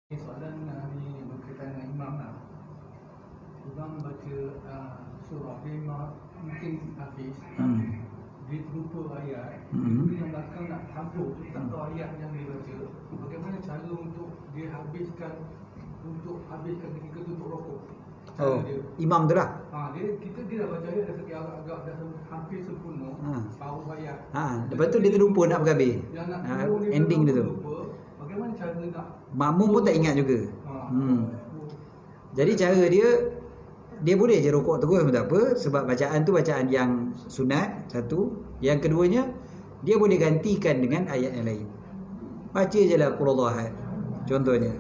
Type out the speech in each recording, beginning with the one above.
Soalan ni berkaitan dengan imam lah. Imam baca surah, dia mungkin habis, dia terlupa ayat, dia yang belakang nak sambung, tak tahu ayat yang dia baca. Bagaimana cara untuk dia habiskan ketika tutup rokok? Imam tu lah. Dia dah baca ayat dah agak dah hampir sempurna, tahu ayat. Lepas tu dia terlupa nak berhabis. Ending dia tu. Bagaimana cara nak makmum pun tak ingat juga. Jadi cara dia boleh je rokok terus pun tak apa, sebab bacaan tu bacaan yang sunat, satu. Yang keduanya, dia boleh gantikan dengan ayat yang lain. Baca je lah Qul Huwallahu Ahad contohnya.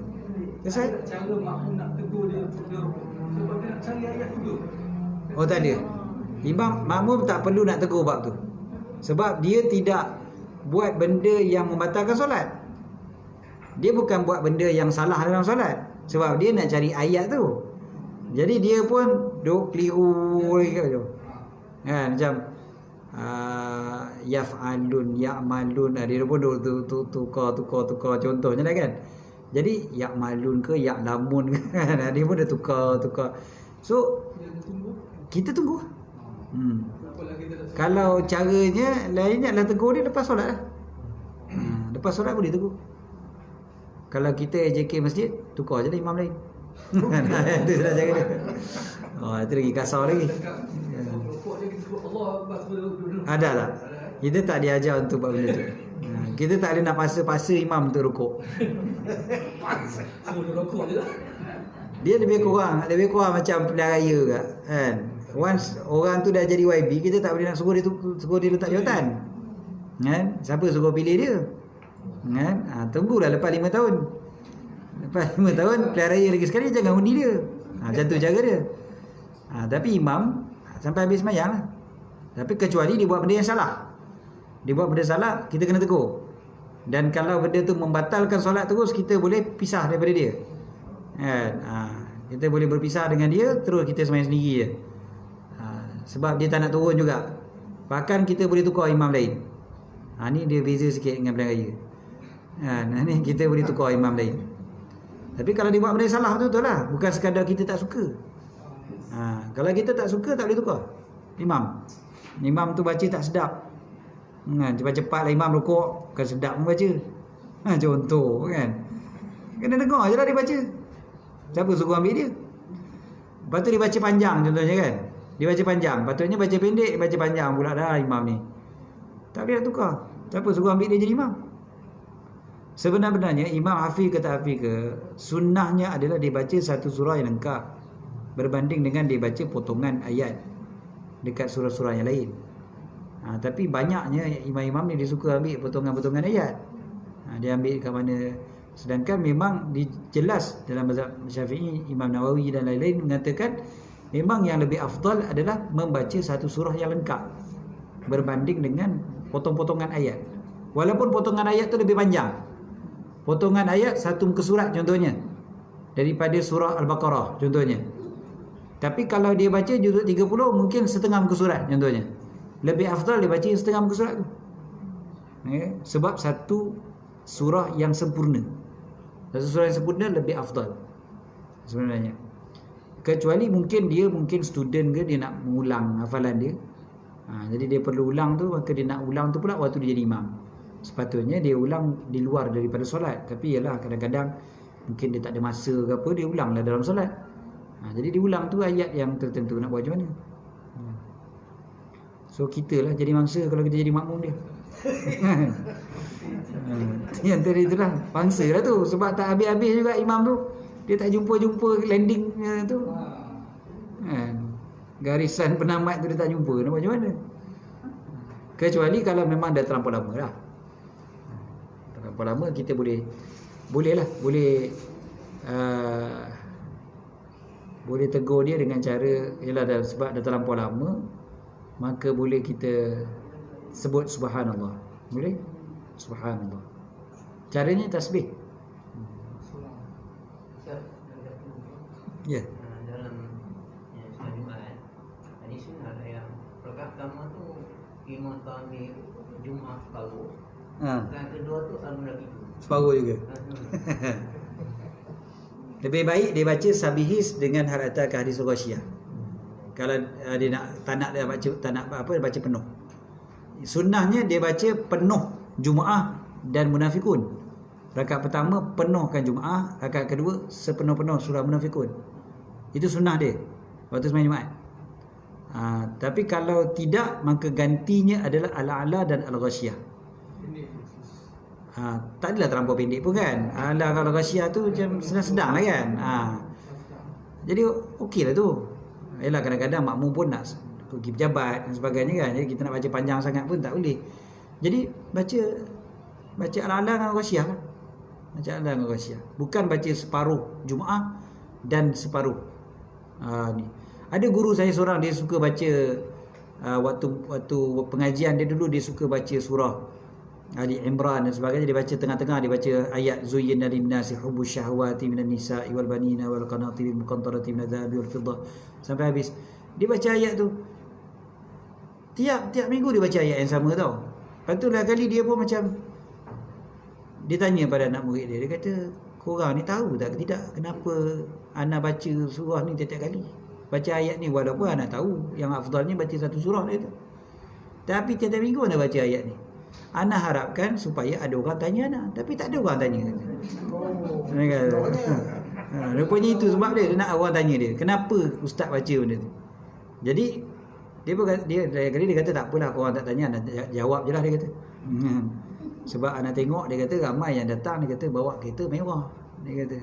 Cara makmum nak tegur dia rokok, sebab dia nak cari ayat juga. Oh tak ada. Makmum tak perlu nak tegur bab tu, sebab dia tidak buat benda yang membatalkan solat. Dia bukan buat benda yang salah dalam solat, sebab dia nak cari ayat tu. Jadi dia pun duk keliru gitu. Kan macam yaf'alun, ya'malun, dia pun duk tukar contohnya lah kan. Jadi ya'malun ke ya'lamun kan, dia pun dah tukar. So kita tunggu. Kalau caranya lainnya adalah tegur dia lepas solat lah. Lepas solat boleh tegur. Kalau kita JK masjid, tukar je lah imam lain. Itu sudah jaga dia. Itu lagi kasar lagi. Ada tak? Kita tak diajar untuk buat benda tu. Kita tak boleh nak paksa imam untuk rukuk. Dia lebih kurang macam pilihan raya kat, kan? Once orang tu dah jadi YB, kita tak boleh nak suruh dia letak jawatan. Kan? Siapa suruh pilih dia? Kan? Tunggulah lepas 5 tahun. Lepas 5 tahun pilihan raya lagi sekali, jangan undi dia. Macam tu cara dia. Tapi imam sampai habis sembahyang lah. Tapi kecuali dia buat benda yang salah. Dia buat benda salah, kita kena tegur. Dan kalau benda tu membatalkan solat terus, kita boleh pisah daripada dia. Kan? Kita boleh berpisah dengan dia, terus kita sembahyang sendiri je. Sebab dia tak nak turun juga. Bahkan kita boleh tukar imam lain. Ni dia beza sikit dengan pilihan raya. Ni kita boleh tukar imam lain. Tapi kalau dia buat benda salah, betul-betul lah. Bukan sekadar kita tak suka. Kalau kita tak suka, tak boleh tukar imam tu baca tak sedap, cepat-cepat lah imam rukuk, bukan sedap pun baca. Contoh kan, kena dengar je lah dia baca. Siapa suruh ambil dia? Lepas tu dia baca panjang contohnya kan. Dia baca panjang, patutnya baca pendek, dia baca panjang pula dah imam ni. Tak boleh nak tukar. Siapa suruh ambil dia jadi imam? Sebenarnya imam hafiz ke tak hafiz ke, sunnahnya adalah dia baca satu surah yang lengkap, berbanding dengan dia baca potongan ayat dekat surah-surah yang lain. Tapi banyaknya imam-imam ni dia suka ambil potongan-potongan ayat. Dia ambil kat mana. Sedangkan memang jelas dalam mazhab Syafi'i, Imam Nawawi dan lain-lain mengatakan memang yang lebih afdal adalah membaca satu surah yang lengkap berbanding dengan potong-potongan ayat. Walaupun potongan ayat tu lebih panjang. Potongan ayat satu muka surat contohnya, daripada surah Al-Baqarah contohnya. Tapi kalau dia baca juzuk 30, mungkin setengah muka surat contohnya. Lebih afdal dia baca setengah muka surat tu. Sebab satu surah yang sempurna. Satu surah yang sempurna lebih afdal sebenarnya. Kecuali mungkin student ke, dia nak mengulang hafalan dia. Jadi dia perlu ulang tu, maka dia nak ulang tu pula waktu dia jadi imam. Sepatutnya dia ulang di luar daripada solat. Tapi yalah, kadang-kadang mungkin dia tak ada masa ke apa, dia ulanglah dalam solat. Jadi diulang tu ayat yang tertentu, nak buat macam mana? So kita lah jadi mangsa kalau kita jadi makmum dia. Yang tadi itulah bangsa lah tu. Sebab tak habis-habis juga imam tu, dia tak jumpa landing tu. Garisan penamat tu dia tak jumpa, nak buat macam mana? Kecuali kalau memang dah terlampau lama lah. Terlampau lama kita boleh tegur dia dengan cara, sebab dah terlampau lama, maka boleh kita sebut subhanallah. Boleh? Subhanallah. Caranya tasbih. Ya. Dalam Islam Jumaat, hadis sunnah yang rakaat pertama tu imam ambil Jumaat separuh. Rakaat kedua tu sama lagi tu. Separuh juga. Lebih baik dia baca sabihis dengan hal atas ke hadis ghasyiyah. Kalau dia tak nak dia baca penuh. Sunnahnya dia baca penuh Jumaah dan Munafikun. Rakaat pertama penuhkan Jumaah, rakaat kedua sepenuh-penuh surah Munafikun. Itu sunnah dia waktu sembahyang Jumaat. Tapi kalau tidak, maka gantinya adalah Al-A'la dan Al-Ghasyiyah. Tak adalah terlampau pendek pun kan. Al-A'la kalau Ghasyiyah tu macam sedang-sedang lah kan. Jadi okey lah tu. Yalah, kadang-kadang makmum pun nak pergi pejabat dan sebagainya kan. Jadi kita nak baca panjang sangat pun tak boleh. Jadi baca Al-A'la dengan Ghasyiyah lah. Baca Al-A'la dengan Ghasyiyah. Bukan baca separuh Jumaah dan separuh ni. Ada guru saya seorang, dia suka baca waktu pengajian dia dulu, dia suka baca surah Ali Imran dan sebagainya. Dia baca tengah-tengah, dia baca ayat zuyyina lin-nasi hubbus syahawati minan nisa'i wal banina wal qanatiril muqantarati minadh dhahabi wal fiddah sampai habis. Dia baca ayat tu tiap minggu dia baca ayat yang sama tau. Lepas tu lah kali dia pun macam, dia tanya pada anak murid dia kata, korang ni tahu tak tidak kenapa ana baca surah ni tiap-tiap kali? Baca ayat ni, walaupun ana tahu yang afdalnya baca satu surah dia tu, tapi tiap-tiap minggu ana baca ayat ni. Ana harapkan supaya ada orang tanya ana, tapi tak ada orang tanya. Rupanya itu sebab dia nak orang tanya dia, kenapa ustaz baca benda tu. Jadi dia kata tak apalah, korang tak tanya, ana jawab je lah, dia kata. Sebab ana tengok, dia kata ramai yang datang, dia kata bawa kereta mewah, dia kata.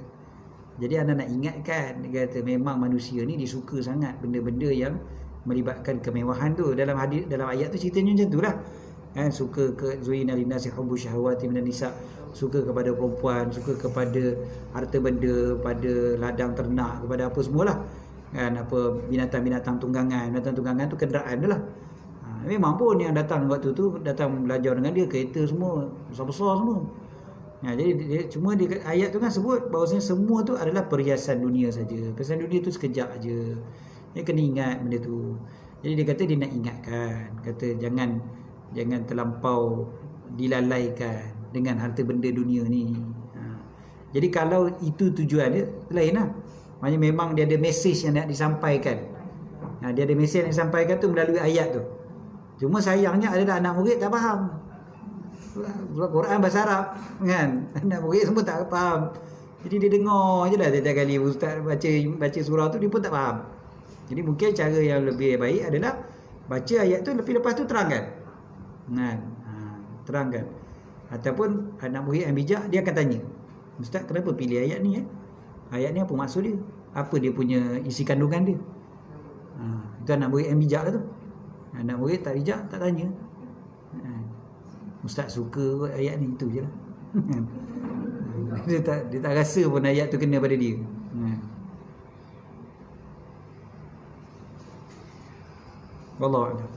Jadi anda nak ingatkan, dia kata memang manusia ni disuka sangat benda-benda yang melibatkan kemewahan tu. Dalam ayat tu ceritanya macam tu lah kan. Suka ke zuyyina lin-nasi hubbus syahawati minan nisa, suka kepada perempuan, suka kepada harta benda, pada ladang ternak, kepada apa semualah kan. Apa binatang-binatang tunggangan tu kenderaan dia lah. Memang pun yang datang waktu tu datang belajar dengan dia, kereta semua besar-besar semua. Jadi ayat tu kan sebut bahawasanya semua tu adalah perhiasan dunia saja. Perhiasan dunia tu sekejap aja. Dia kena ingat benda tu. Jadi dia kata dia nak ingatkan, kata jangan terlampau dilalaikan dengan harta benda dunia ni. Jadi kalau itu tujuan dia, lain lah. Maksudnya memang dia ada mesej yang nak disampaikan. Dia ada mesej yang disampaikan tu melalui ayat tu. Cuma sayangnya adalah anak murid tak faham. Quran bahasa Arab kan, anak murid semua tak faham. Jadi dia dengar je lah tiap-tiap kali ustaz baca surah tu, dia pun tak faham. Jadi mungkin cara yang lebih baik adalah baca ayat tu, lepas tu terangkan kan. Terangkan. Ataupun anak murid yang bijak, dia akan tanya, ustaz kenapa pilih ayat ni ayat ni apa maksud dia, apa dia punya isi kandungan dia. Itu anak murid yang bijak lah tu. Anak murid tak bijak, tak tanya. Ustaz suka ayat ni, itu je lah. Dia tak rasa pun ayat tu kena pada dia. Wallahu a'lam.